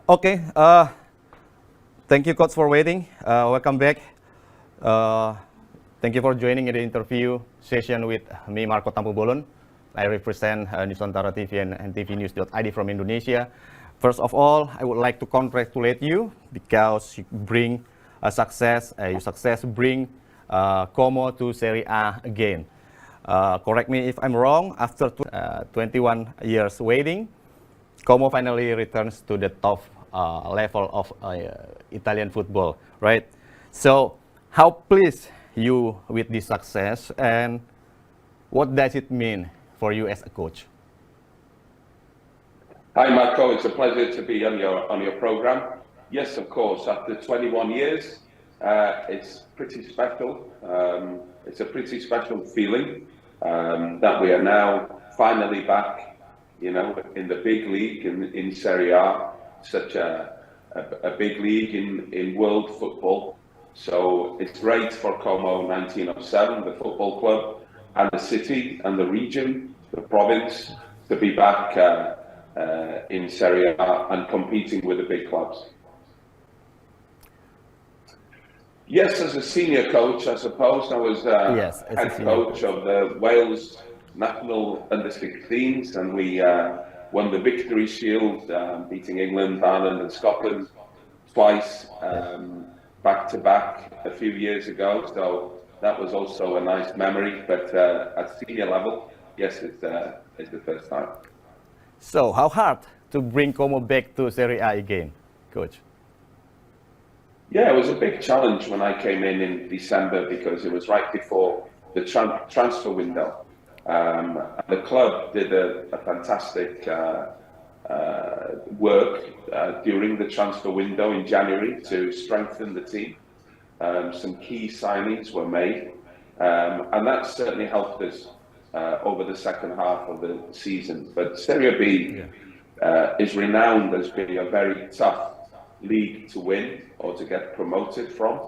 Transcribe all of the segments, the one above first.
Okay, thank you, Coach, for waiting. Welcome back. Thank you for joining in the interview session with me, Marco Tampubolon. I represent Nusantara TV and TV News.id from Indonesia. First of all, I would like to congratulate you because you bring a success. You bring Como to Serie A again. Correct me if I'm wrong. After 21 years waiting, Como finally returns to the top level of Italian football, right? So, how pleased you with this success, and what does it mean for you as a coach? Hi Marco, it's a pleasure to be on your program. Yes, of course, after 21 years, it's pretty special. It's a pretty special feeling that we are now finally back, you know, in the big league in Serie A, such a big league in world football. So it's great for Como 1907, the football club, and the city and the region, the province, to be back in Serie A and competing with the big clubs. Yes, as a senior coach, I suppose I was head coach of the Wales national under-16s, and we won the Victory Shield, beating England, Ireland and Scotland twice, back-to-back a few years ago. So that was also a nice memory, but at senior level, yes, it's the first time. So how hard to bring Como back to Serie A again, Coach? Yeah, it was a big challenge when I came in December because it was right before the transfer window. The club did a fantastic work during the transfer window in January to strengthen the team. Some key signings were made, and that certainly helped us over the second half of the season. But Serie B is renowned as being a very tough league to win or to get promoted from.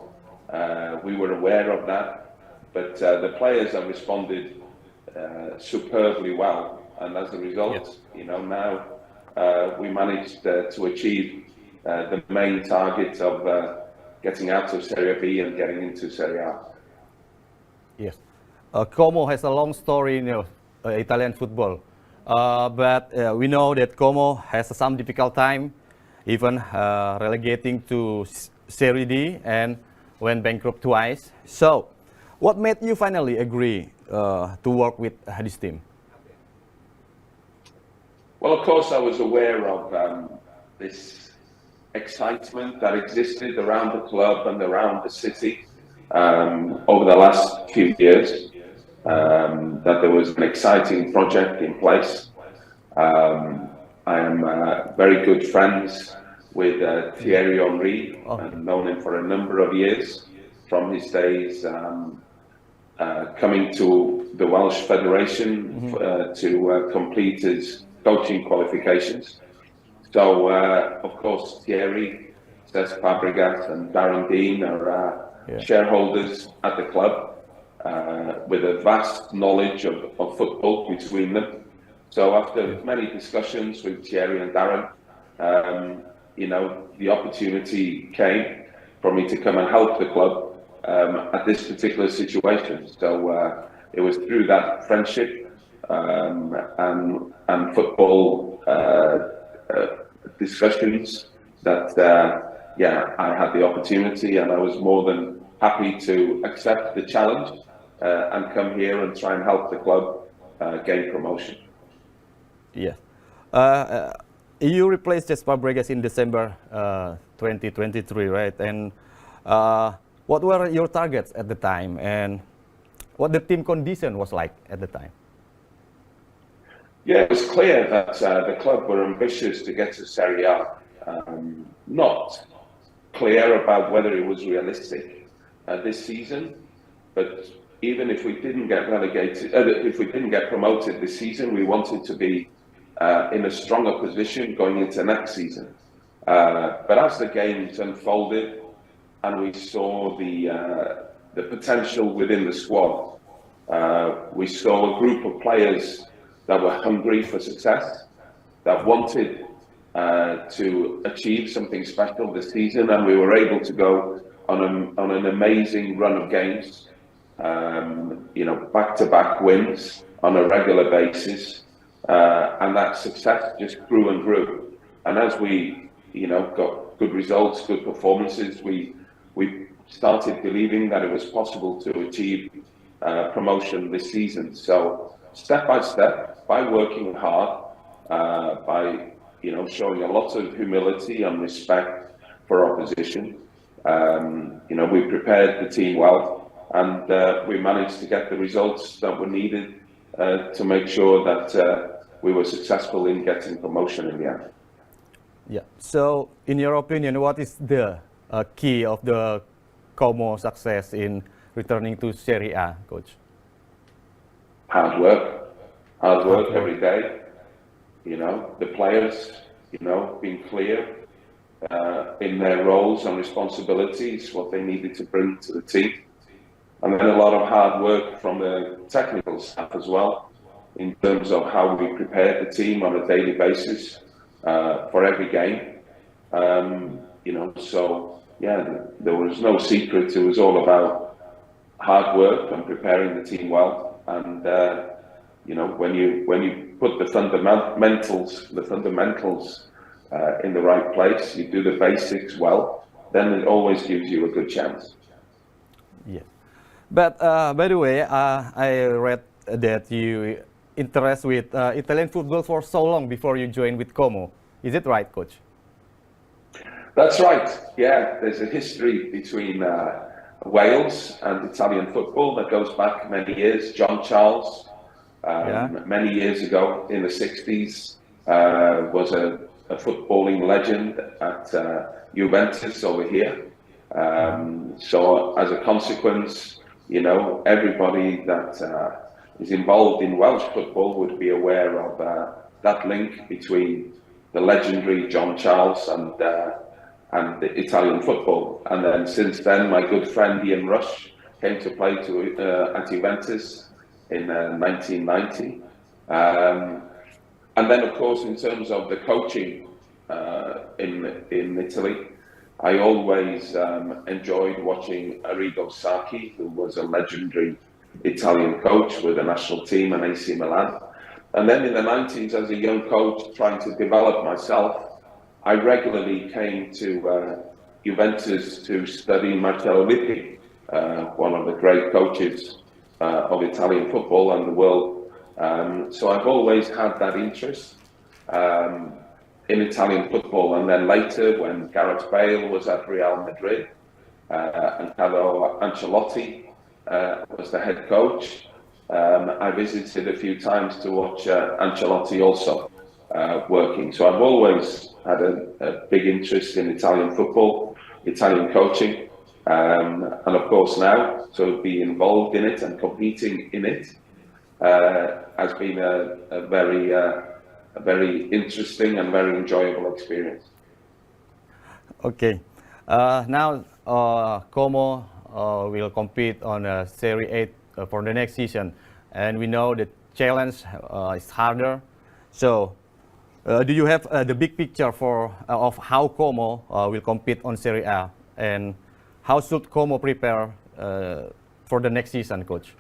We were aware of that, but the players have responded superbly well, and as a result, you know, now we managed to achieve the main target of getting out of Serie B and getting into Serie A. Yes, Como has a long story in Italian football, but we know that Como has some difficult time, even relegating to Serie D and went bankrupt twice. So, what made you finally agree to work with this team? Well, of course, I was aware of this excitement that existed around the club and around the city over the last few years, that there was an exciting project in place. I am very good friends with Thierry Henry, and known him for a number of years from his days coming to the Welsh Federation to complete his coaching qualifications. So, of course, Thierry, Cesc Fabregas and Darren Dean are shareholders at the club with a vast knowledge of football between them. So after many discussions with Thierry and Darren, you know, the opportunity came for me to come and help the club at this particular situation. So it was through that friendship and football discussions that, I had the opportunity, and I was more than happy to accept the challenge and come here and try and help the club gain promotion. Yes. You replaced Cesc Fabregas in December 2023, right? And what were your targets at the time, and what the team condition was like at the time? Yeah, it was clear that the club were ambitious to get to Serie A. Not clear about whether it was realistic this season, but even if we didn't get relegated, if we didn't get promoted this season, we wanted to be in a stronger position going into next season. But as the games unfolded and we saw the potential within the squad, we saw a group of players that were hungry for success, that wanted to achieve something special this season, and we were able to go on an amazing run of games, back-to-back wins on a regular basis, and that success just grew and grew. And as we, got good results, good performances, we started believing that it was possible to achieve promotion this season. So step by step, by working hard, by showing a lot of humility and respect for opposition, we prepared the team well, and we managed to get the results that were needed to make sure that we were successful in getting promotion in the end. Yeah. So, in your opinion, what is the key of the Como success in returning to Serie A, Coach? Hard work every day. The players, being clear in their roles and responsibilities, what they needed to bring to the team. And then a lot of hard work from the technical staff as well, in terms of how we prepared the team on a daily basis for every game. So yeah, there was no secret. It was all about hard work and preparing the team well. And when you put the fundamentals in the right place, you do the basics well, then it always gives you a good chance. Yeah. But by the way, I read that you interest with Italian football for so long before you joined with Como. Is it right, Coach? That's right. Yeah, there's a history between Wales and Italian football that goes back many years. John Charles, many years ago in the 60s, was a footballing legend at Juventus over here. So as a consequence, everybody that is involved in Welsh football would be aware of that link between the legendary John Charles and the Italian football. And then since then, my good friend Ian Rush came to play at Juventus in 1990. And then, of course, in terms of the coaching in Italy, I always enjoyed watching Arrigo Sacchi, who was a legendary Italian coach with the national team and AC Milan. And then in the 90s, as a young coach trying to develop myself, I regularly came to Juventus to study Marcello Lippi, one of the great coaches of Italian football and the world. So I've always had that interest in Italian football. And then later, when Gareth Bale was at Real Madrid and Carlo Ancelotti was the head coach, I visited a few times to watch Ancelotti also working. So I've always had a big interest in Italian football, Italian coaching, and of course now to be involved in it and competing in it has been a very interesting and very enjoyable experience. Okay, now Como will compete on Serie A for the next season, and we know the challenge is harder. So, do you have the big picture of how Como will compete on Serie A, and how should Como prepare for the next season, Coach?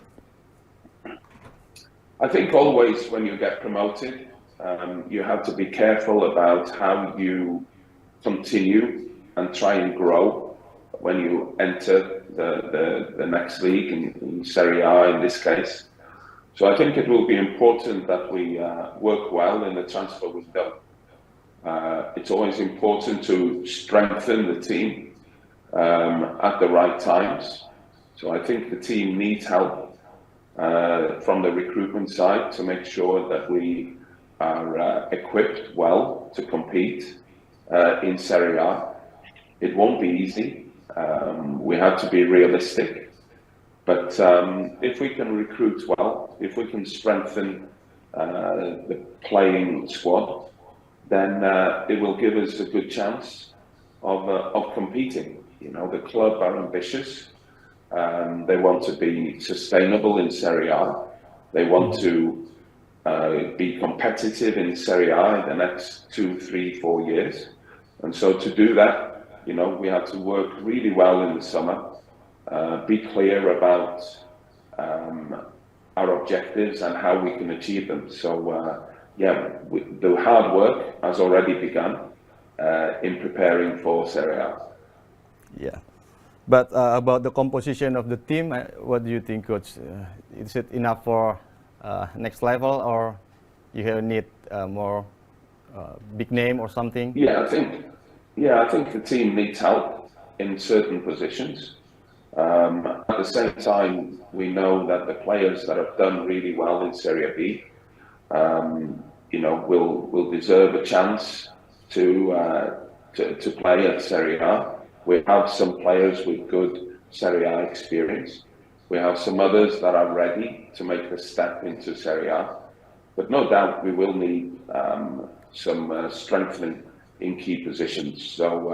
I think always when you get promoted, you have to be careful about how you continue and try and grow when you enter the next league, in Serie A in this case. So I think it will be important that we work well in the transfer window. It's always important to strengthen the team at the right times. So I think the team needs help from the recruitment side to make sure that we are equipped well to compete in Serie A. It won't be easy. We have to be realistic. But if we can recruit well, if we can strengthen the playing squad, then it will give us a good chance of competing. The club are ambitious. They want to be sustainable in Serie A. They want to be competitive in Serie A in the next 2, 3, 4 years. And so to do that, we had to work really well in the summer, be clear about our objectives and how we can achieve them. So the hard work has already begun in preparing for Serie A. Yeah. But about the composition of the team, what do you think, Coach? Is it enough for next level, or you need more big name or something? Yeah, I think the team needs help in certain positions. At the same time, we know that the players that have done really well in Serie B, will deserve a chance to play at Serie A. We have some players with good Serie A experience. We have some others that are ready to make the step into Serie A. But no doubt we will need some strengthening in key positions. So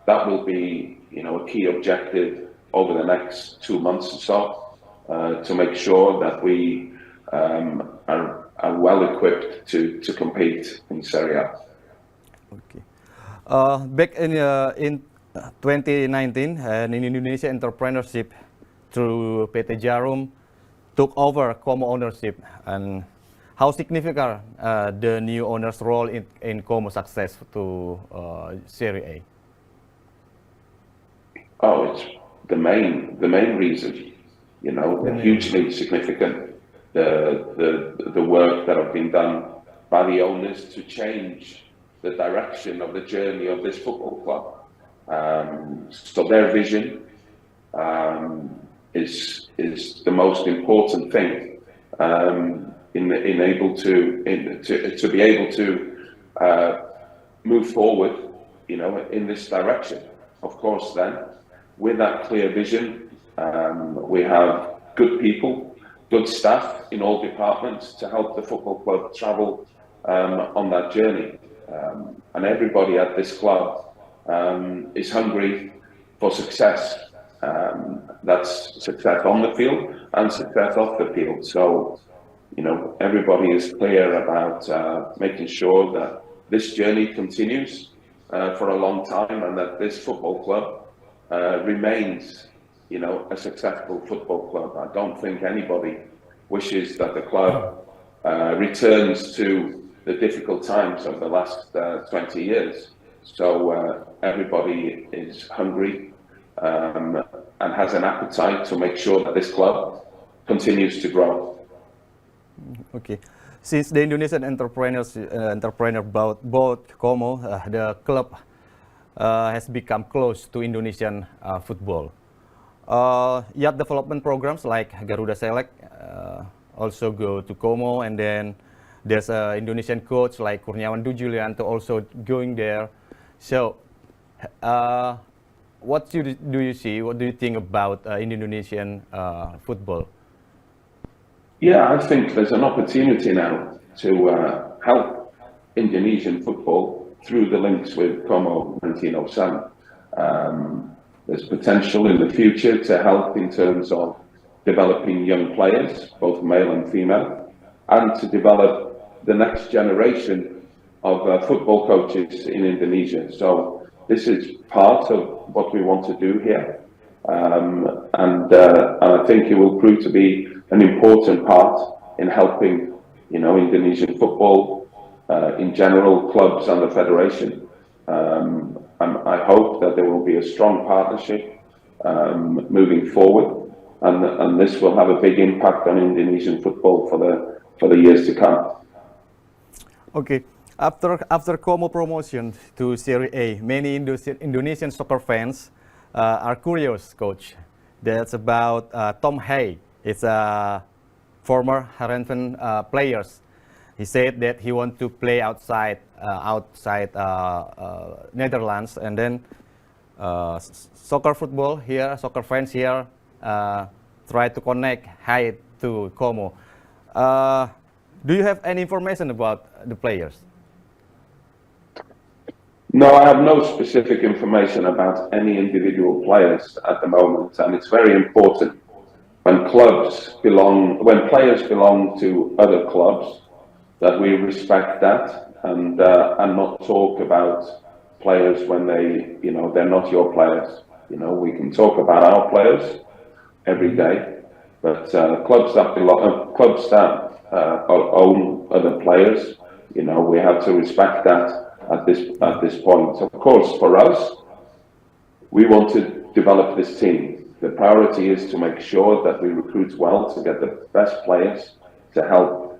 that will be, a key objective over the next 2 months or so, to make sure that we are well equipped to compete in Serie A. Okay. Back in 2019, an Indonesia entrepreneurship through PT Jarum took over Como ownership, and how significant the new owner's role in Como success to Serie A? Oh, it's the main reason, hugely significant. The work that have been done by the owners to change the direction of the journey of this football club. So their vision is the most important thing in to be able to move forward, in this direction. Of course, then with that clear vision, we have good people, good staff in all departments to help the football club travel on that journey. And everybody at this club is hungry for success. That's success on the field and success off the field. So, everybody is clear about making sure that this journey continues for a long time, and that this football club remains, a successful football club. I don't think anybody wishes that the club returns to the difficult times of the last 20 years. So everybody is hungry and has an appetite to make sure that this club continues to grow. Okay. Since the Indonesian entrepreneur bought Como, the club has become close to Indonesian football. Youth development programs like Garuda Select also go to Como, and then there's an Indonesian coach like Kurniawan Dujulianto also going there. So, what do you see? What do you think about Indonesian football? Yeah, I think there's an opportunity now to help Indonesian football through the links with Como 1907. There's potential in the future to help in terms of developing young players, both male and female, and to develop the next generation of football coaches in Indonesia. So this is part of what we want to do here. And I think it will prove to be an important part in helping, Indonesian football in general, clubs and the federation. And I hope that there will be a strong partnership moving forward, and this will have a big impact on Indonesian football for the years to come. Okay. After Como promotion to Serie A, many Indonesian soccer fans are curious, Coach. That's about Thom Haye. It's a former Heerenveen players. He said that he wants to play outside Netherlands, and then soccer fans here try to connect Haye to Como. Do you have any information about the players? No, I have no specific information about any individual players at the moment, and it's very important when players belong to other clubs, that we respect that and not talk about players when they, they're not your players. We can talk about our players every day, but clubs that own other players, we have to respect that at this point. Of course, for us, we want to develop this team. The priority is to make sure that we recruit well to get the best players to help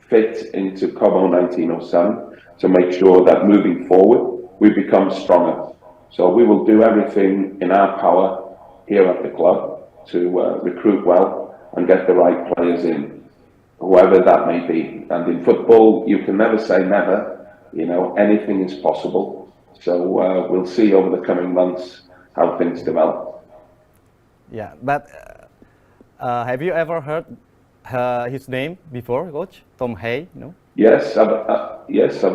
fit into Como 1907, to make sure that moving forward we become stronger. So we will do everything in our power here at the club to recruit well and get the right players in, whoever that may be. And in football, you can never say never. Anything is possible. So we'll see over the coming months how things develop. Yeah, but have you ever heard his name before, Coach? Thom Haye, Yes, I've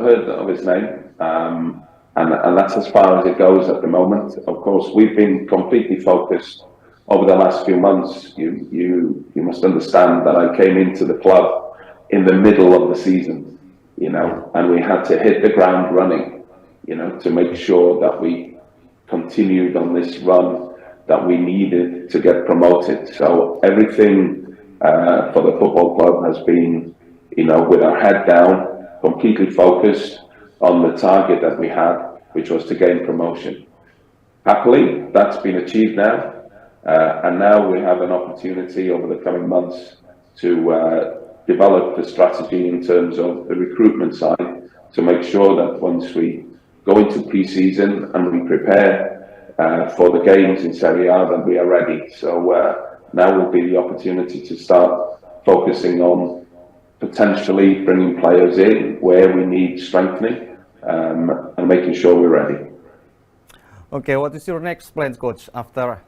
heard of his name, and that's as far as it goes at the moment. Of course, we've been completely focused over the last few months. You must understand that I came into the club in the middle of the season, and we had to hit the ground running, to make sure that we continued on this run that we needed to get promoted. So everything for the football club has been, with our head down, completely focused on the target that we had, which was to gain promotion. Happily, that's been achieved now, and now we have an opportunity over the coming months to develop the strategy in terms of the recruitment side, to make sure that once we go into pre-season and we prepare for the games in Serie A, that we are ready. So now will be the opportunity to start focusing on potentially bringing players in where we need strengthening, and making sure we're ready. Okay, what is your next plan, Coach, after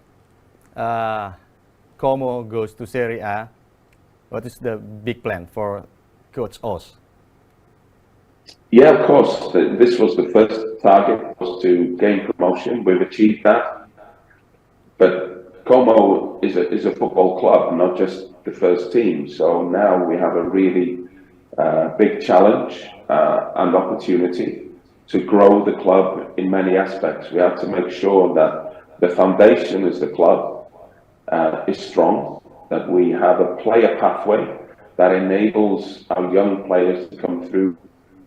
Como goes to Serie A? What is the big plan for Coach Os? Yeah, of course. This was the first target, was to gain promotion. We've achieved that. But Como is a football club, not just the first team. So now we have a really big challenge and opportunity to grow the club in many aspects. We have to make sure that the foundation as the club is strong, that we have a player pathway that enables our young players to come through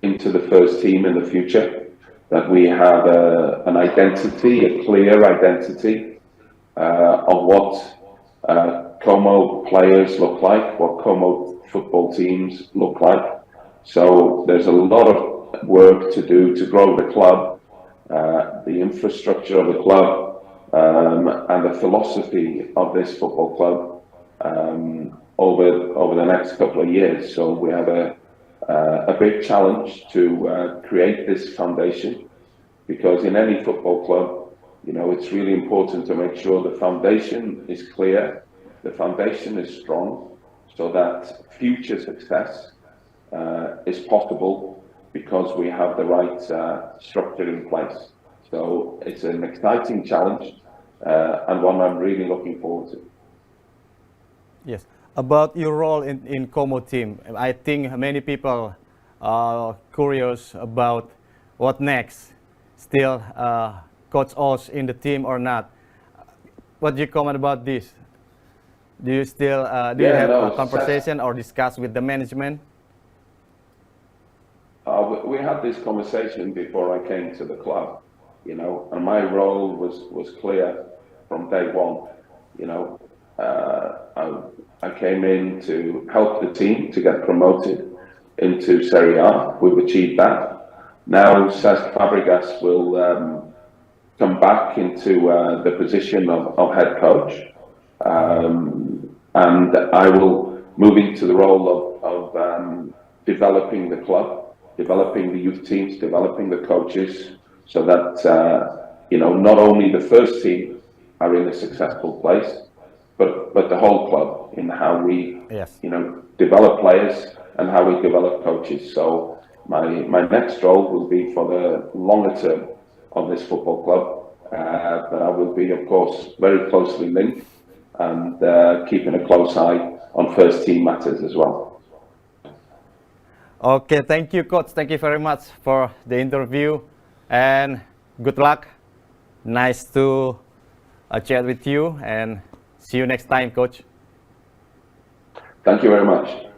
into the first team in the future, that we have an identity, a clear identity of what Como players look like, what Como football teams look like. So there's a lot of work to do to grow the club, the infrastructure of the club, and the philosophy of this football club over the next couple of years. So we have a big challenge to create this foundation, because in any football club, it's really important to make sure the foundation is clear, the foundation is strong, so that future success is possible because we have the right structure in place. So it's an exciting challenge and one I'm really looking forward to. Yes. About your role in Como team, I think many people are curious about what next. Still, Coach Os in the team or not? What do you comment about this? Do you still do you have a conversation or discuss with the management? We had this conversation before I came to the club, and my role was clear from day one. I came in to help the team to get promoted into Serie A. We've achieved that. Now Cesc Fabregas will come back into the position of head coach, and I will move into the role of developing the club, developing the youth teams, developing the coaches, so that not only the first team are in a successful place, but the whole club, in how we develop players and how we develop coaches. So my next role will be for the longer term of this football club, but I will be, of course, very closely linked and keeping a close eye on first team matters as well. Okay, thank you, Coach. Thank you very much for the interview, and good luck. Nice to chat with you, and see you next time, Coach. Thank you very much.